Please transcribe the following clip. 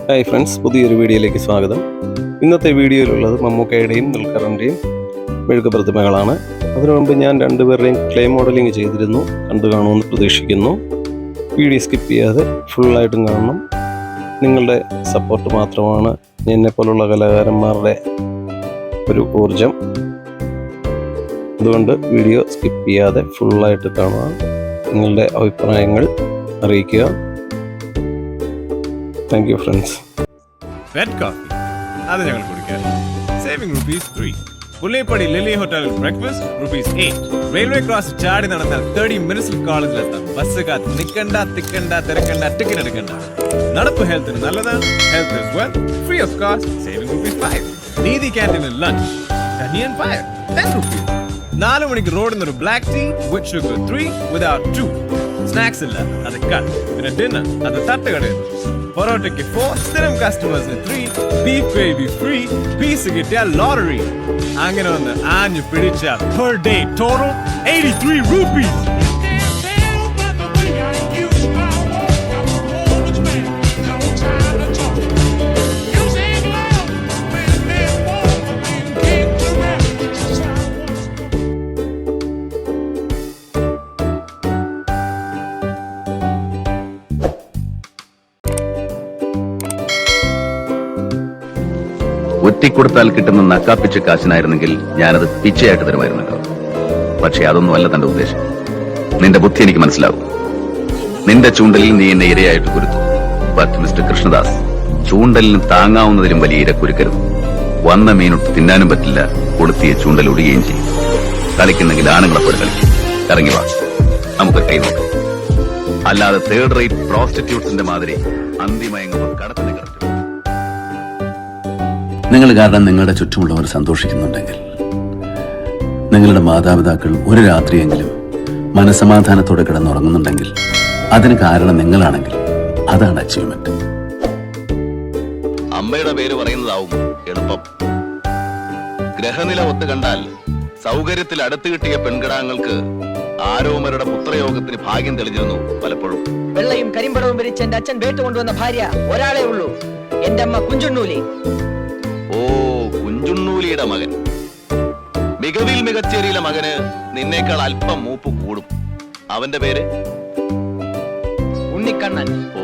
Hi friends, പുതിയൊരു വീഡിയോയിലേക്ക് സ്വാഗതം. ഇന്നത്തെ വീഡിയോയിലുള്ളത് മമ്മൂക്കയുടെയും ദുൽഖറിൻ്റെയും മെഴുകു പ്രതിമകളാണ്. അതിനു മുമ്പ് ഞാൻ രണ്ടുപേരുടെയും ക്ലേ മോഡലിംഗ് ചെയ്തിരുന്നു, കണ്ടു കാണുമെന്ന് പ്രതീക്ഷിക്കുന്നു. വീഡിയോ സ്കിപ്പ് ചെയ്യാതെ ഫുള്ളായിട്ടും കാണണം. നിങ്ങളുടെ സപ്പോർട്ട് മാത്രമാണ് എന്നെപ്പോലുള്ള കലാകാരന്മാരുടെ ഒരു ഊർജം. അതുകൊണ്ട് വീഡിയോ സ്കിപ്പ് ചെയ്യാതെ ഫുള്ളായിട്ട് കാണുക. നിങ്ങളുടെ അഭിപ്രായങ്ങൾ അറിയിക്കുക. Thank you friends. Red coffee അത് ഞങ്ങൾ കുടിക്കാൻ. സേവിംഗ് ₹3. പുള്ളിപ്പടി ലില്ലി ഹോട്ടലിൽ ബ്രേക്ക്ഫാസ്റ്റ് ₹8. റെയിൽവേ ക്രോസ് ചാടി നടന്നാൽ 30 മിനിറ്റ്സിൽ കോളേജിലെത്താം. ബസ് കാത്ത് നിൽക്കണ്ട, തിക്കണ്ട, തിരക്കണ്ട, ടിക്കറ്റ് എടുക്കണ്ട. നടപ്പ് ഹെൽത്തിന് നല്ലതാണ്. Health is well, free of cost. Saving ₹5. നീതി ക്യാൻറ്റീനിൽ ലഞ്ച് കനിയൻ ഫയർ ₹10. 4 മണിക്ക് റോഡിൽ നിന്നൊരു black tea with sugar 3 without 2. Snacks ഇല്ല, അത് കട്ട്. പിന്നെ ഡിന്നർ അത് തട്ടുകടയിൽ. പൊറോട്ടയ്ക്ക് 4, സ്ഥിരം കസ്റ്റമേഴ്സിന് 3, ബീഫ് ഗ്രേവി ഫ്രീ, പീസ് കിട്ടിയ ലോട്ടറി. അങ്ങനെ വന്ന് ആഞ്ഞു പിടിച്ച പെർ ഡേ ടോട്ടൽ ₹83. ഒറ്റിക്കൊടുത്താൽ കിട്ടുന്ന നക്കാപ്പിച്ച കാശിനായിരുന്നെങ്കിൽ ഞാനത് പിച്ചയായിട്ട് തരുമായിരുന്നല്ലോ. പക്ഷെ അതൊന്നും അല്ല തന്റെ ഉദ്ദേശം. നിന്റെ ബുദ്ധി എനിക്ക് മനസ്സിലാവും. നിന്റെ ചൂണ്ടലിൽ നീ എന്നെ ഇരയായിട്ട് കുരുത്തു. ബട്ട് മിസ്റ്റർ കൃഷ്ണദാസ്, ചൂണ്ടലിന് താങ്ങാവുന്നതിലും വലിയ ഇര കുരുക്കരുത്. വന്ന മീനൊട്ട് തിന്നാനും പറ്റില്ല, കൊളുത്തിയ ചൂണ്ടൽ ഒടുകയും ചെയ്യും. കളിക്കുന്നെങ്കിൽ ആണുങ്ങളെ പോലെ കളിക്കും. ഇറങ്ങി വാ, നമുക്ക് കൈ നോക്കാം. അല്ലാതെ തേർഡ് റേറ്റ് പ്രോസ്റ്റിറ്റ്യൂട്ട്സിന്റെ മാതിരി അന്തിമയങ്ങുമ്പോൾ കടത്തിന് കറക്റ്റ്. നിങ്ങൾ കാരണം നിങ്ങളുടെ ചുറ്റുമുള്ളവർ സന്തോഷിക്കുന്നുണ്ടെങ്കിൽ, നിങ്ങളുടെ മാതാപിതാക്കൾ ഒരു രാത്രിയെങ്കിലും മനസമാധാനത്തോടെ കിടന്നുറങ്ങുന്നുണ്ടെങ്കിൽ, അതിന് കാരണം നിങ്ങളാണെങ്കിൽ അതാണ് അച്ചീവ്മെന്റ്. അമ്മയുടെ പേര് പറയുന്നതാവും എളുപ്പം. ഗ്രഹനില ഒത്തു കണ്ടാൽ സൗകര്യത്തിൽ അടുത്ത് കിട്ടിയ പെൺകിടാങ്ങൾക്ക് ആരോമരുടെ പുത്രയോഗത്തിന് ഭാഗ്യം തെളിഞ്ഞിരുന്നു പലപ്പോഴും. വെള്ളയും കരിമ്പടവും വരിച്ച് എന്റെ അച്ഛൻ വേട്ട് കൊണ്ടുവന്ന ഭാര്യ ഒരാളെ ഉള്ളൂ, എന്റെ അമ്മ കുഞ്ചുണ്ണൂലി. ഓ, കുഞ്ചുണ്ണൂലിയുടെ മകൻ. മികവിൽ മികച്ചേരിയിലെ മകന് നിന്നേക്കാൾ അല്പം മൂപ്പ് കൂടും. അവന്റെ പേര് ഉണ്ണിക്കണ്ണൻ. ഓ,